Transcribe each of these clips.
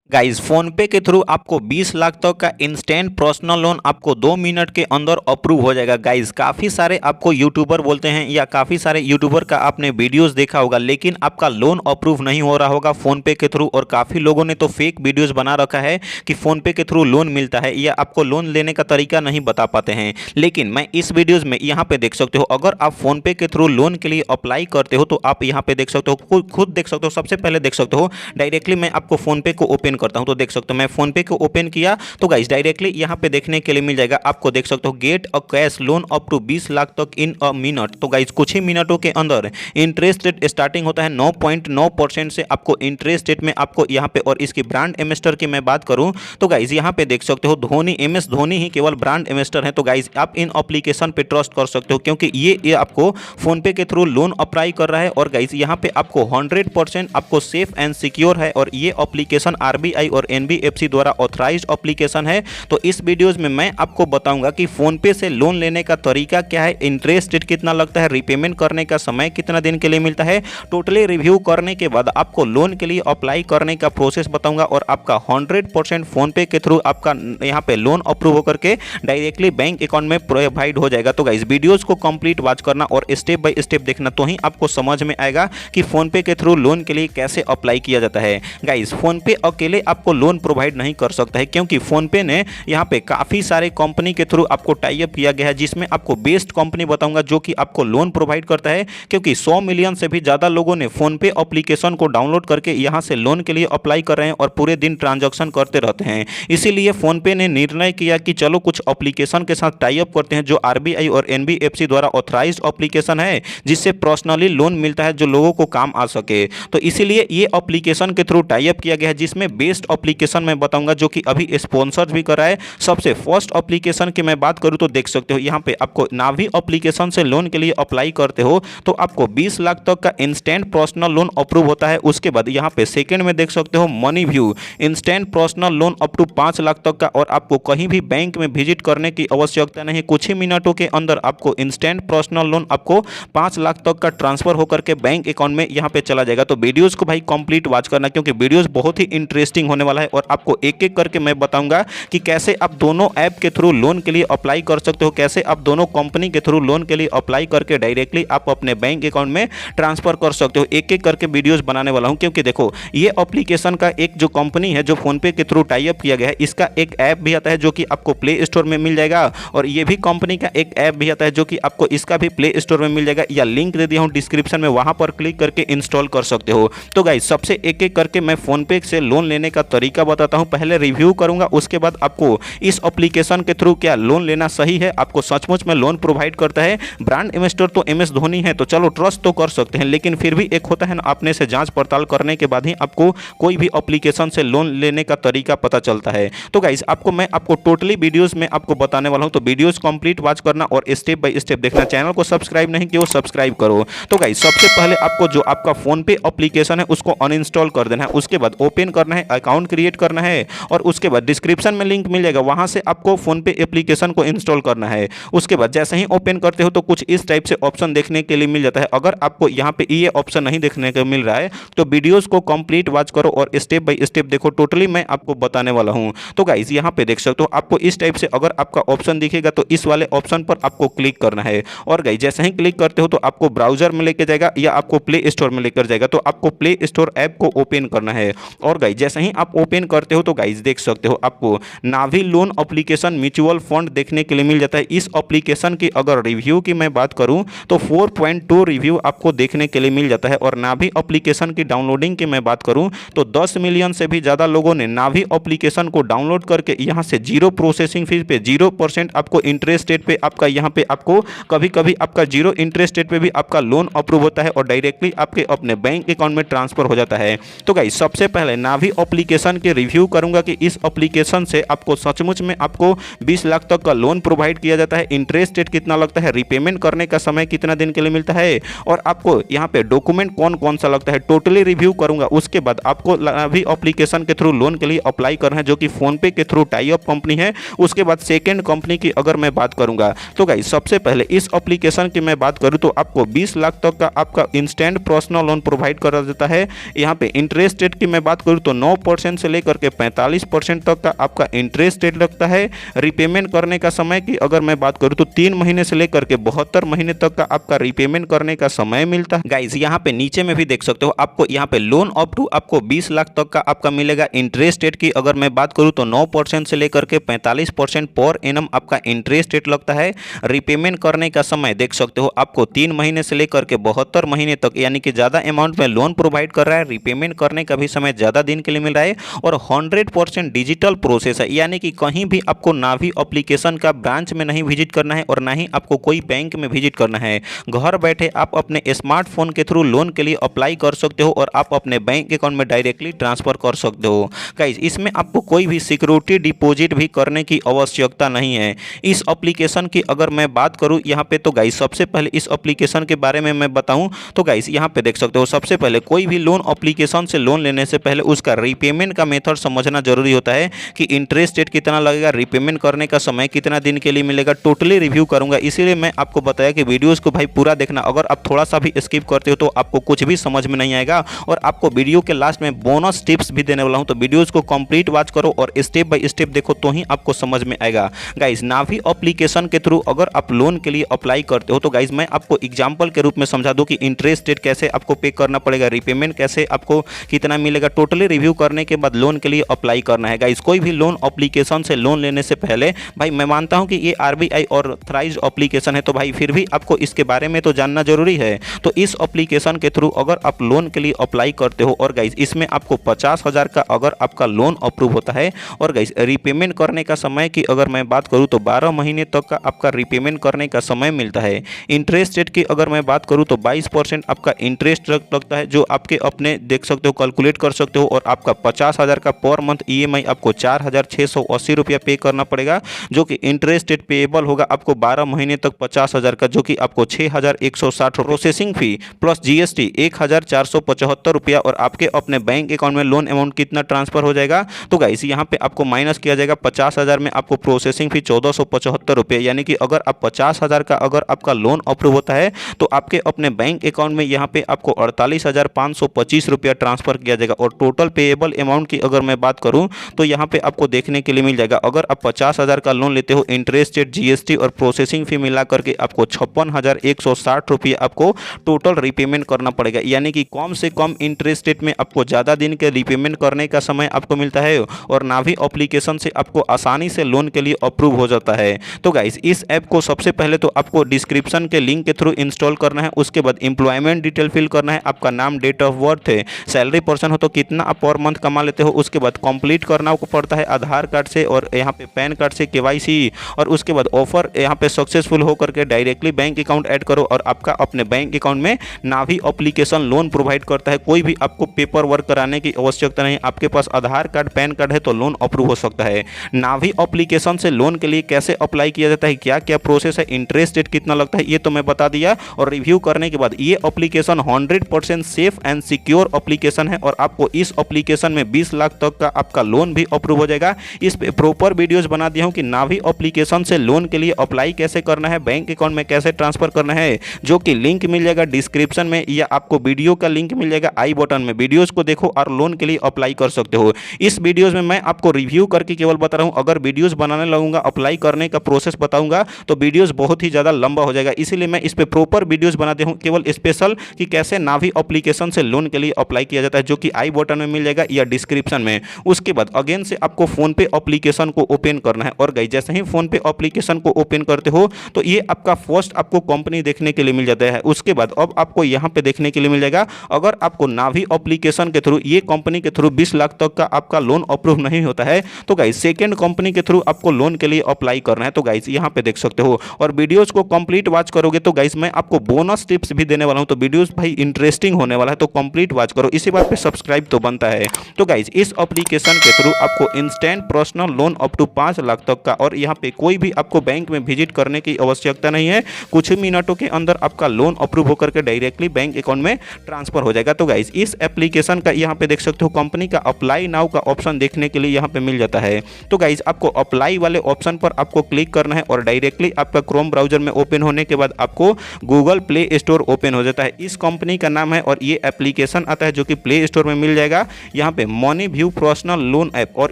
Guys phone पे के through आपको 20 लाख तक का इंस्टेंट पर्सनल लोन आपको 2 मिनट के अंदर अप्रूव हो जाएगा। गाइज काफ़ी सारे आपको यूट्यूबर बोलते हैं या काफ़ी सारे यूट्यूबर का आपने वीडियोस देखा होगा, लेकिन आपका लोन अप्रूव नहीं हो रहा होगा फोन पे के थ्रू। और काफ़ी लोगों ने तो फेक वीडियोस बना रखा है कि फोन पे के थ्रू लोन मिलता है या आपको लोन लेने का तरीका नहीं बता पाते हैं। लेकिन मैं इस वीडियोज़ में यहाँ पे देख सकते हो, अगर आप फोन पे के थ्रू लोन के लिए अप्लाई करते हो तो आप यहाँ पे देख सकते हो, खुद देख सकते हो। सबसे पहले देख सकते हो डायरेक्टली मैं आपको फोन पे को ओपन करता हूं तो देख सकते हो मैं फोन पे को ओपन किया तो गाइस डायरेक्टली यहां पे देखने के लिए मिल जाएगा आपको। देख सकते हो get a cash loan up to 20 lakh तक इन अ मिनट। तो गाइस कुछ ही मिनटों के अंदर इंटरेस्ट रेट स्टार्टिंग होता है 9.9% से आपको इंटरेस्ट रेट में आपको यहां पे। और इसकी ब्रांड एम्बेसडर की मैं बात करूं तो गाइस यहां पे देख सकते हो धोनी, MS धोनी ही केवल ब्रांड एम्बेसडर है। तो गाइस आप इन एप्लीकेशन पे ट्रस्ट कर सकते हो क्योंकि ये आपको फोन पे के थ्रू लोन अप्लाई कर रहा है। और गाइस यहां पे आपको 100% आपको सेफ एंड सिक्योर है और ये एप्लीकेशन RBI और NBFC द्वारा ऑथराइज्ड एप्लीकेशन है। तो इस वीडियोस में मैं आपको बताऊंगा कि फोन पे से लोन लेने का तरीका क्या है, इंटरेस्ट रेट कितना लगता है, रीपेमेंट करने का समय कितना दिन के लिए मिलता है। टोटली रिव्यू करने के बाद आपको लोन के लिए अप्लाई करने का प्रोसेस बताऊंगा और आपका 100% फोन पे के थ्रू आपका यहां पे लोन अप्रूव होकर के डायरेक्टली बैंक अकाउंट में प्रोवाइड हो जाएगा। तो गाइस वीडियोस को कंप्लीट वॉच करना और स्टेप बाय स्टेप देखना, तो ही आपको समझ में आएगा कि फोन पे के थ्रू लोन के लिए कैसे अप्लाई किया जाता है। गाइस फोन पे अकेले आपको लोन प्रोवाइड नहीं कर सकता है क्योंकि फोन पे ने यहाँ पे काफ़ी सारे कंपनी के थ्रू आपको टाई अप किया गया है, जिसमें आपको बेस्ट कंपनी बताऊंगा जो कि आपको लोन प्रोवाइड करता है। क्योंकि 100 मिलियन से भी ज़्यादा लोगों ने फोन पे एप्लीकेशन को डाउनलोड करके यहाँ से लोन के लिए अप्लाई कर रहे हैं और पूरे दिन ट्रांजैक्शन करते रहते हैं। इसीलिए फोन पे ने निर्णय किया कि चलो कुछ एप्लीकेशन के साथ टाई अप करते हैं जो RBI और NBFC द्वारा ऑथराइज्ड एप्लीकेशन है, जिससे पर्सनली लोन मिलता है जो लोगों को काम आ सके। तो इसीलिए ये एप्लीकेशन के थ्रू टाई अप किया गया है, जिसमें बेस्ट एप्लीकेशन मैं बताऊंगा जो कि अभी स्पॉन्सर भी कर रहा है। सबसे फर्स्ट एप्लीकेशन की मैं बात करूं तो देख सकते हो यहाँ पे आपको नावी एप्लीकेशन से लोन के लिए अप्लाई करते हो तो आपको 20 लाख तक का इंस्टेंट पर्सनल लोन अप्रूव होता है। उसके बाद यहाँ पे सेकंड में देख सकते हो money view instant personal loan up to 5 lakh तक का, और आपको कहीं भी बैंक में विजिट करने की आवश्यकता नहीं, कुछ ही मिनटों के अंदर आपको इंस्टेंट पर्सनल लोन आपको 5 लाख तक का ट्रांसफर होकर के बैंक अकाउंट में यहाँ पे चला जाएगा। तो वीडियोस को भाई कंप्लीट वॉच करना क्योंकि वीडियोस बहुत ही इंटरेस्टिंग होने वाला है और आपको एक एक करके मैं बताऊंगा कि कैसे आप दोनों ऐप के थ्रू लोन के लिए अप्लाई कर सकते हो, कैसे आप दोनों कंपनी के थ्रू लोन के लिए अप्लाई करके डायरेक्टली आप अपने बैंक अकाउंट में ट्रांसफर कर सकते हो। एक एक करके वीडियोस बनाने वाला हूं क्योंकि देखो ये एप्लीकेशन का एक जो कंपनी है जो फोन पे के थ्रू टाई अप किया गया है, इसका एक ऐप भी आता है जो कि आपको प्ले स्टोर में मिल जाएगा और ये भी कंपनी का एक ऐप भी आता है जो कि आपको इसका भी प्ले स्टोर में मिल जाएगा, या लिंक दे दिया हूं डिस्क्रिप्शन में, वहां पर क्लिक करके इंस्टॉल कर सकते हो। तो गाइस सबसे एक एक करके मैं फोन पे से लोन लेने का तरीका बताता हूं, पहले रिव्यू करूंगा, उसके बाद आपको इस एप्लीकेशन के थ्रू क्या लोन लेना सही है, आपको सचमुच में लोन प्रोवाइड करता है। ब्रांड इन्वेस्टर तो MS धोनी है तो चलो ट्रस्ट तो कर सकते हैं, लेकिन फिर भी एक होता है ना अपने से जांच पड़ताल करने के बाद ही आपको कोई भी एप्लीकेशन से लोन लेने का तरीका पता चलता है। तो गाइस मैं आपको टोटली वीडियोस में आपको बताने वाला हूं, तो वीडियोस कंप्लीट वॉच करना और स्टेप बाय स्टेप देखना। चैनल को सब्सक्राइब नहीं किया हो सब्सक्राइब करो। तो गाइस सबसे पहले आपको जो आपका फोन पे एप्लीकेशन है उसको अनइंस्टॉल कर देना है, उसके बाद ओपन करना है, अकाउंट क्रिएट करना है और उसके बाद डिस्क्रिप्शन में लिंक मिल जाएगा, वहां से आपको फोन पे एप्लीकेशन को इंस्टॉल करना है। उसके बाद जैसे ही ओपन करते हो तो कुछ इस टाइप से ऑप्शन देखने के लिए मिल जाता है। अगर आपको यहाँ पे ये ऑप्शन नहीं देखने को मिल रहा है तो वीडियोस को कंप्लीट वॉच करो और स्टेप बाय स्टेप देखो, टोटली मैं आपको बताने वाला हूँ। तो गाइस यहाँ पे देख सकते हो आपको इस टाइप से अगर आपका ऑप्शन दिखेगा तो इस वाले ऑप्शन पर आपको क्लिक करना है और गाइस जैसे ही क्लिक करते हो तो आपको ब्राउजर में लेके जाएगा या आपको प्ले स्टोर में लेकर जाएगा, तो आपको प्ले स्टोर ऐप को ओपन करना है। और गाइस जैसे ही आप ओपन करते हो तो गाइस देख सकते हो आपको नावी लोन एप्लीकेशन म्यूचुअल फंड देखने के लिए मिल जाता है। इस एप्लीकेशन की अगर रिव्यू की मैं बात करूं तो 4.2 रिव्यू आपको देखने के लिए मिल जाता है। और नावी एप्लीकेशन की डाउनलोडिंग की मैं बात करूं तो 10 मिलियन से भी ज़्यादा लोगों ने नावी एप्लीकेशन को डाउनलोड करके यहाँ से 0 प्रोसेसिंग फीस पे 0% आपको इंटरेस्ट रेट पे आपका यहाँ पे आपको कभी कभी आपका 0 इंटरेस्ट रेट पे भी आपका लोन अप्रूव होता है और डायरेक्टली आपके अपने बैंक अकाउंट में ट्रांसफर हो जाता है। तो गाइस सबसे पहले नावी एप्लीकेशन के रिव्यू करूंगा कि इस एप्लीकेशन से आपको सचमुच में आपको 20 लाख तक का लोन प्रोवाइड किया जाता है, इंटरेस्ट रेट कितना लगता है, रीपेमेंट करने का समय कितना दिन के लिए मिलता है और आपको यहाँ पे डॉक्यूमेंट कौन कौन सा लगता है, टोटली रिव्यू करूंगा। उसके बाद आपको नावी एप्लीकेशन के थ्रू लोन के लिए अप्लाई करना है जो कि फोन पे के थ्रू टाई अप कंपनी है। उसके बाद सेकेंड कंपनी की अगर मैं बात करूंगा तो गाइस सबसे पहले इस एप्लीकेशन की मैं बात करूं तो आपको 20 लाख तक का आपका इंस्टेंट पर्सनल लोन प्रोवाइड करा जाता है। यहाँ पे इंटरेस्ट रेट की मैं बात करूं तो 9% से लेकर के 45% तक का आपका इंटरेस्ट रेट लगता है। रीपेमेंट करने का समय की अगर मैं बात करूं तो 3 महीने से लेकर के 72 महीने तक का आपका रीपेमेंट करने का समय मिलता है। गाइस यहाँ पे नीचे में भी देख सकते हो आपको यहाँ पे लोन अप टू आपको 20 लाख तक का आपका मिलेगा। इंटरेस्ट रेट की अगर मैं बात करूं तो 9% से लेकर के 45% पर एनम आपका इंटरेस्ट रेट लगता है। रीपेमेंट करने का समय देख सकते हो आपको 3 महीने से लेकर के 72 महीने तक, यानी कि ज़्यादा अमाउंट में लोन प्रोवाइड कर रहा है। रीपेमेंट करने का भी समय ज़्यादा दिन के लिए मिल रहा है और 100% डिजिटल प्रोसेस है, यानी कि कहीं भी आपको नावी एप्लीकेशन का ब्रांच में नहीं विजिट करना है और ना ही आपको कोई बैंक में विजिट करना है। घर बैठे आप अपने स्मार्टफोन के थ्रू लोन के लिए अप्लाई कर सकते हो और आप अपने बैंक अकाउंट में डायरेक्टली ट्रांसफर कर सकते हो। गाइस इसमें आपको कोई भी सिक्योरिटी डिपॉजिट भी करने की आवश्यकता नहीं है। इस एप्लीकेशन की अगर मैं बात करूं यहाँ पे तो गाइस सबसे पहले इस एप्लीकेशन के बारे में मैं बताऊं तो गाइस यहाँ पे देख सकते हो सबसे पहले कोई भी लोन एप्लीकेशन से लोन लेने से पहले उसका रीपेमेंट का मेथड समझना जरूरी होता है कि इंटरेस्ट रेट कितना लगेगा, रीपेमेंट करने का समय कितना दिन के लिए मिलेगा, टोटली रिव्यू करूंगा। इसीलिए मैं आपको बताया कि वीडियोस को भाई पूरा देखना। अगर आप थोड़ा सा भी स्किप करते हो तो आपको कुछ भी समझ में नहीं आएगा और आपको वीडियो के लास्ट में बोनस टिप्स भी देने वाला हूं, तो वीडियोस को कंप्लीट वॉच करो और स्टेप बाय स्टेप देखो तो ही आपको समझ में आएगा। गाइस नावी एप्लीकेशन के थ्रू अगर आप लोन के लिए अप्लाई करते हो तो गाइस मैं आपको एग्जांपल के रूप में समझा दूं कि इंटरेस्ट रेट कैसे आपको पे करना पड़ेगा, रीपेमेंट कैसे आपको कितना मिलेगा, टोटली रिव्यू करने के बाद लोन के लिए अप्लाई करना है। गाइस कोई भी लोन एप्लीकेशन से लोन लेने से पहले भाई मैं मानता हूं कि ये आरबीआई ऑथराइज्ड एप्लीकेशन है, तो भाई फिर भी आपको इसके बारे में तो जानना जरूरी है। तो इस एप्लीकेशन के थ्रू अगर आप लोन के लिए अप्लाई करते हो और गाइस इसमें आपको 50,000 का अगर आपका लोन अप्रूव होता है और गाइस रीपेमेंट करने का समय की अगर मैं बात करूं तो 12 महीने तक का आपका रीपेमेंट करने का समय मिलता है। इंटरेस्ट रेट की अगर मैं बात करूं तो 22% आपका इंटरेस्ट लगता है, जो आपके अपने देख सकते हो कैलकुलेट कर सकते हो। और आपका 50,000 का पर मंथ ईएमआई आपको 4,680 रुपया पे करना पड़ेगा, जो कि इंटरेस्ट रेट पेएबल होगा आपको 12 महीने तक 50,000 का, जो कि आपको 6,160 प्रोसेसिंग फी प्लस जीएसटी 1,475 रुपया। और आपके अपने बैंक अकाउंट में लोन अमाउंट कितना ट्रांसफर हो जाएगा तो गाइस यहाँ पे आपको माइनस किया जाएगा 50,000 में आपको प्रोसेसिंग फी 1,475 रुपये, यानी कि अगर आप 50,000 का अगर आपका लोन अप्रूव होता है तो आपके अपने बैंक अकाउंट में यहाँ पे आपको 48,525 रुपया ट्रांसफर किया जाएगा। और टोटल पेएबल अमाउंट की अगर मैं बात करूँ तो यहाँ पे आपको देखने के लिए मिल जाएगा, अगर आप 50,000 का लोन लेते हो इंटरेस्ट रेट जीएसटी और प्रोसेसिंग फी मिला करके आपको 56,160 रुपये आपको टोटल रीपेमेंट करना पड़ेगा, यानी कि कम से कम इंटरेस्ट रेट में आपको ज़्यादा दिन के रीपेमेंट करने का समय आपको मिलता है और नावी एप्लीकेशन से आपको आसानी से लोन के लिए अप्रूव हो जाता है। तो गाइस इस ऐप को सबसे पहले तो आपको डिस्क्रिप्शन के लिंक के थ्रू इंस्टॉल करना है। उसके बाद एम्प्लॉयमेंट डिटेल फिल करना है, आपका नाम, डेट ऑफ बर्थ है, सैलरी पर्सन हो तो कितना आप पर मंथ कमा लेते हो। उसके बाद कंप्लीट करना पड़ता है आधार कार्ड से और यहाँ पे पैन कार्ड से केवाईसी। और उसके बाद ऑफर यहाँ पे सक्सेसफुल होकर के डायरेक्टली बैंक अकाउंट ऐड करो और आपका अपने बैंक अकाउंट में नावी एप्लीकेशन लोन प्रोवाइड करता है। कोई भी आपको पेपर वर्क कराने की आवश्यकता नहीं, आपके पास आधार कार्ड पैन कार्ड है तो लोन अप्रूव हो सकता है। नावी एप्लीकेशन से लोन के लिए कैसे अप्लाई किया जाता है, क्या क्या प्रोसेस है, इंटरेस्ट रेट कितना लगता है, ये तो मैं बता दिया। और रिव्यू करने के बाद ये application 100% safe and secure application है और आपको इस एप्लीकेशन में 20 लाख तक का आपका लोन भी अप्रूव हो जाएगा। इस पे प्रॉपर वीडियोस बना दिया हूं कि नावी एप्लीकेशन से लोन के लिए अप्लाई कैसे करना है, बैंक अकाउंट में कैसे ट्रांसफर करना है, जो कि लिंक मिल जाएगा डिस्क्रिप्शन में या आपको वीडियो का लिंक मिल जाएगा आई बटन में। वीडियोस को देखो और लोन के लिए अप्लाई कर सकते हो। इस वीडियोस में मैं आपको रिव्यू करके केवल बता रहा हूं, अगर वीडियोस बनाने लगूंगा अप्लाई करने का प्रोसेस बताऊंगा तो वीडियोस बहुत ही ज़्यादा लंबा हो जाएगा, इसीलिए मैं इस पे प्रॉपर वीडियोस बनाते हूं केवल स्पेशल कि कैसे नावी एप्लीकेशन से लोन के लिए अप्लाई किया जाता है, जो कि आई बटन में मिल जाएगा या डिस्क्रिप्शन में। उसके बाद अगेन से आपको फोन पे एप्लीकेशन को ओपन करना है और गाइस जैसे ही फोन पे एप्लीकेशन को ओपन करते हो तो ये आपका फर्स्ट आपको कंपनी देखने के लिए मिल जाता है। उसके बाद अब आपको यहाँ पे देखने के लिए मिल जाएगा, अगर आपको नावी एप्लीकेशन के थ्रू ये कंपनी के थ्रू 20 लाख तक का आपका लोन अप्रूव नहीं होता है तो गाइस सेकंड कंपनी के थ्रू आपको लोन के लिए अप्लाई करना है। तो गाइस यहाँ पे देख सकते हो और वीडियोस को कंप्लीट वॉच करोगे तो गाइस मैं आपको बोनस टिप्स भी देने वाला हूँ, तो वीडियोस भाई इंटरेस्टिंग होने वाला है, तो कंप्लीट वॉच करो। इसी बात पे सब्सक्राइब तो बनता है। तो गाइस इस एप्लीकेशन के थ्रू आपको instant personal loan up to 5 lakh तक का, और यहाँ पे कोई भी आपको बैंक में विजिट करने की आवश्यकता नहीं है, कुछ ही मिनटों के अंदर आपका लोन अप्रूव होकर के डायरेक्टली बैंक अकाउंट में ट्रांसफर हो जाएगा। तो गाइस इस एप्लीकेशन का यहाँ पे देख सकते हो कंपनी का अप्लाई नाउ का ऑप्शन देखने के लिए यहाँ पे मिल जाता है। तो गाइस आपको अप्लाई वाले ऑप्शन पर आपको क्लिक करना है और डायरेक्टली आपका क्रोम ब्राउजर में ओपन होने के बाद आपको गूगल प्ले स्टोर ओपन हो जाता है। इस कंपनी का नाम है और ये एप्लीकेशन आता है जो कि प्ले स्टोर में मिल जाएगा। यहाँ यहाँ पे money view personal loan app और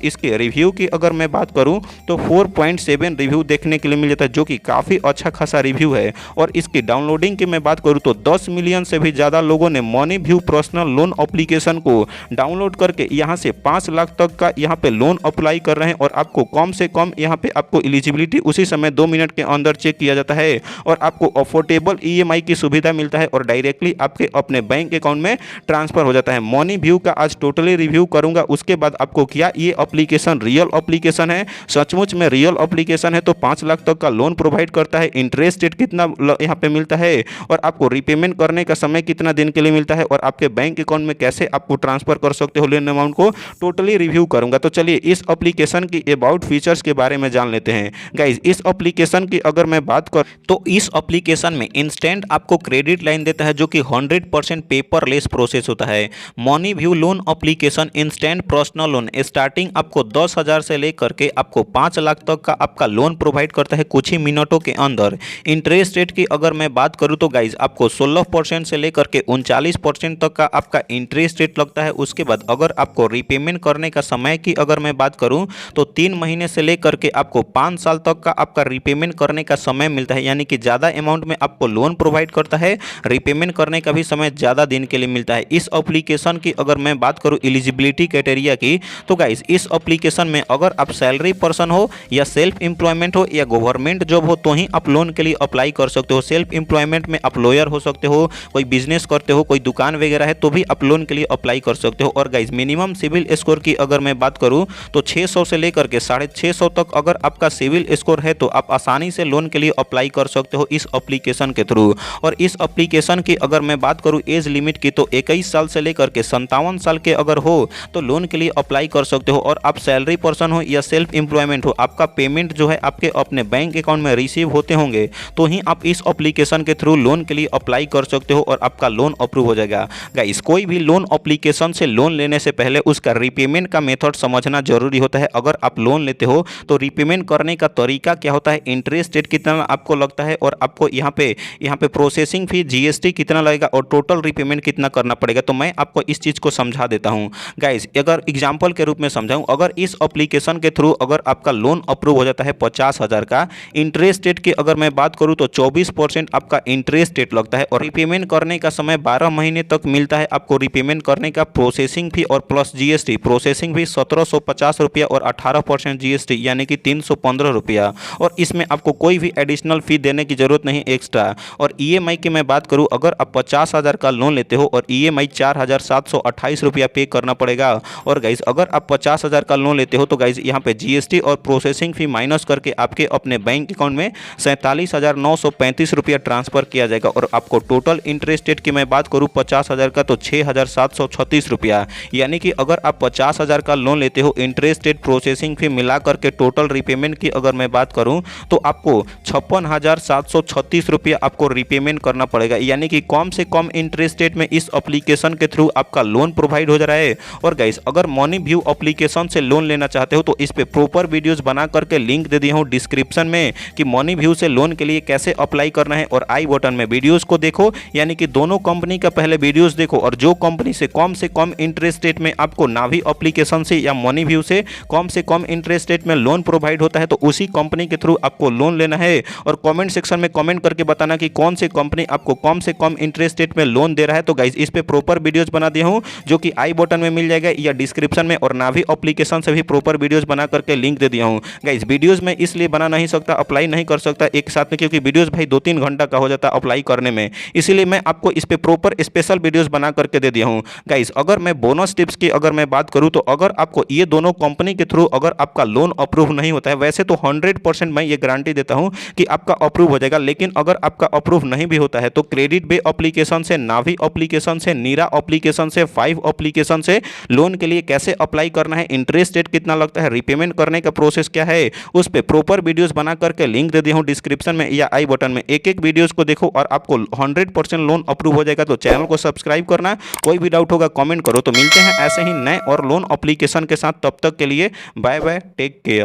इसके रिव्यू की अगर मैं बात करूँ तो 4.7 रिव्यू देखने के लिए मिल जाता है, जो कि काफ़ी अच्छा खासा रिव्यू है। और इसकी डाउनलोडिंग की मैं बात करूँ तो 10 मिलियन से भी ज़्यादा लोगों ने money view personal loan application को डाउनलोड करके यहाँ से 5 लाख तक का यहाँ पे लोन अप्लाई कर रहे हैं। और आपको कम से कम यहाँ पे आपको एलिजिबिलिटी उसी समय 2 मिनट के अंदर चेक किया जाता है और आपको अफोर्डेबल EMI की सुविधा मिलता है और डायरेक्टली आपके अपने बैंक अकाउंट में ट्रांसफर हो जाता है। मनी व्यू का आज टोटली रिव्यू करूंगा, उसके बाद आपको क्या ये एप्लीकेशन रियल एप्लीकेशन है, सचमुच में रियल एप्लीकेशन है तो 5 लाख तक का लोन प्रोवाइड करता है, इंटरेस्ट रेट कितना यहाँ पे मिलता है और आपको रीपेमेंट करने का समय कितना दिन के लिए मिलता है और आपके बैंक अकाउंट में कैसे आपको ट्रांसफर कर सकते हो लोन अमाउंट को, टोटली रिव्यू करूंगा। तो चलिए इस एप्लीकेशन की अबाउट फीचर्स के बारे में जान लेते हैं। गाइज इस एप्लीकेशन की अगर मैं बात कर तो इस एप्लीकेशन में इंस्टेंट आपको क्रेडिट लाइन देता है जो कि 100% पेपरलेस प्रोसेस होता है। Money view loan application instant personal loan starting आपको 10,000 से लेकर के आपको 5 लाख तक का आपका लोन प्रोवाइड करता है कुछ ही मिनटों के अंदर। इंटरेस्ट रेट की अगर मैं बात करूं तो गाइज आपको 16% से लेकर के 39% तक का आपका इंटरेस्ट रेट लगता है। उसके बाद अगर आपको रीपेमेंट करने का समय की अगर मैं बात करूं तो 3 महीने से लेकर के आपको 5 साल तक का आपका रीपेमेंट करने का समय मिलता है, यानी कि ज़्यादा अमाउंट में आपको लोन प्रोवाइड करता है, रीपेमेंट करने का भी समय ज़्यादा दिन के लिए मिलता है। इस एप्लीकेशन की अगर मैं बात करूं एलिजिबिलिटी क्राइटेरिया की तो गाइस इस एप्लीकेशन में अगर आप सैलरी पर्सन हो या सेल्फ एम्प्लॉयमेंट हो या गवर्नमेंट जॉब हो तो ही आप लोन के लिए अप्लाई कर सकते हो। सेल्फ एम्प्लॉयमेंट में आप लॉयर हो सकते हो, कोई बिजनेस करते हो, कोई दुकान वगैरह है तो भी आप लोन के लिए अप्लाई कर सकते हो। और गाइस मिनिमम सिविल स्कोर की अगर मैं बात करूं तो 600 से लेकर के 650 तक अगर आपका सिविल स्कोर है तो आप आसानी से लोन के लिए अप्लाई कर सकते हो इस एप्लीकेशन के थ्रू। और इस एप्लीकेशन की अगर मैं बात करूं एज लिमिट की तो 21 साल से लेकर के 57 साल के अगर हो तो लोन के लिए अप्लाई कर सकते हो। और आप सैलरी पर्सन हो या सेल्फ एम्प्लॉयमेंट हो, आपका पेमेंट जो है आपके अपने बैंक अकाउंट में रिसीव होते होंगे तो ही आप इस एप्लीकेशन के थ्रू लोन के लिए अप्लाई कर सकते हो और आपका लोन अप्रूव हो जाएगा। गाइस कोई भी लोन एप्लीकेशन से लोन लेने से पहले उसका रीपेमेंट का मेथड समझना जरूरी होता है। अगर आप लोन लेते हो तो रीपेमेंट करने का तरीका क्या होता है, इंटरेस्ट रेट कितना आपको लगता है और आपको यहाँ पे प्रोसेसिंग फी GST कितना लगेगा और टोटल रीपेमेंट कितना करना पड़ेगा। तो मैं आपको इस चीज़ को समझा देता हूँ गाइस। अगर एग्जाम्पल के रूप में समझाऊँ, अगर इस एप्लीकेशन के थ्रू अगर आपका लोन अप्रूव हो जाता है 50,000 का, इंटरेस्ट रेट की अगर मैं बात करूँ तो 24% आपका इंटरेस्ट रेट लगता है और रीपेमेंट करने का समय 12 महीने तक मिलता है आपको रीपेमेंट करने का। प्रोसेसिंग फी और प्लस GST, प्रोसेसिंग फी 1750 रुपया और 18% GST यानी कि 315 रुपया। और इसमें आपको कोई भी एडिशनल फी देने की जरूरत नहीं एक्स्ट्रा। और EMI की मैं बात करूं, अगर आप 50,000 का लोन लेते हो और EMI 4,728 रुपया पे करना पड़ेगा। और गाइज अगर आप 50,000 का लोन लेते हो तो गाइज यहाँ पे GST और प्रोसेसिंग फी माइनस करके आपके अपने बैंक अकाउंट में 47,935 रुपया ट्रांसफर किया जाएगा। और आपको टोटल इंटरेस्ट रेट की मैं बात करूँ 50,000 का तो 6,736 रुपया, यानी कि अगर आप 50,000 का लोन लेते हो इंटरेस्ट रेट प्रोसेसिंग फी मिला करके टोटल रीपेमेंट की अगर मैं बात करूं तो आपको 56,736 रुपया आपको रीपेमेंट करना पड़ेगा, यानी कि कम से कम इंटरेस्ट रेट में इस एप्लीकेशन के थ्रू आपका लोन प्रोवाइड हो जा रहा है। और गाइस अगर मनी व्यू एप्लीकेशन से लोन लेना चाहते हो तो इस पे प्रॉपर वीडियोस बना करके लिंक दे दिया हूं डिस्क्रिप्शन में कि मनी व्यू से लोन के लिए कैसे अप्लाई करना है। और आई बटन में वीडियोस को देखो, यानी कि दोनों कंपनी का पहले वीडियोस देखो और जो कंपनी से कम इंटरेस्ट रेट में आपको नावी एप्लीकेशन से या मनी व्यू से कम इंटरेस्ट रेट में लोन प्रोवाइड होता है तो उसी कंपनी के थ्रू आपको लोन लेना है। और कमेंट सेक्शन में कमेंट करके बताना कि कौन से कंपनी आपको कम से कम इंटरेस्ट रेट में लोन दे रहा है। तो गाइज इस पे प्रॉपर वीडियोस बना दिया हूं जो कि आई बटन में मिल जाएगा या डिस्क्रिप्शन में, और नावी एप्लीकेशन से भी प्रॉपर वीडियोस बना करके लिंक दे दिया हूं। गाइज वीडियोस में इसलिए बना नहीं सकता, अप्लाई नहीं कर सकता एक साथ में, क्योंकि वीडियोस भाई 2-3 घंटा का हो जाता है अप्लाई करने में, इसीलिए मैं आपको इस पे प्रॉपर स्पेशल वीडियोस बना करके दे दिया हूं। गाइज अगर मैं बोनस टिप्स की अगर मैं बात करूं तो अगर आपको ये दोनों कंपनी के थ्रू अगर आपका लोन अप्रूव नहीं होता है, वैसे तो 100% मैं ये गारंटी देता हूं कि आपका अप्रूव हो जाएगा, लेकिन अगर आपका अप्रूव नहीं भी होता है तो क्रेडिट बे एप्लीकेशन से, नावी एप्लीकेशन से, नीरा एप्लीकेशन से, 5 एप्लीकेशन से लोन के लिए कैसे अप्लाई करना है, इंटरेस्ट रेट कितना लगता है, रीपेमेंट करने का प्रोसेस क्या है, उस पर प्रॉपर वीडियोस बना करके लिंक दे दिया हूं डिस्क्रिप्शन में या आई बटन में। एक वीडियोस को देखो और आपको 100% लोन अप्रूव हो जाएगा। तो चैनल को सब्सक्राइब करना, कोई भी डाउट होगा कमेंट करो। तो मिलते हैं ऐसे ही नए और लोन एप्लीकेशन के साथ, तब तक के लिए बाय बाय, टेक केयर।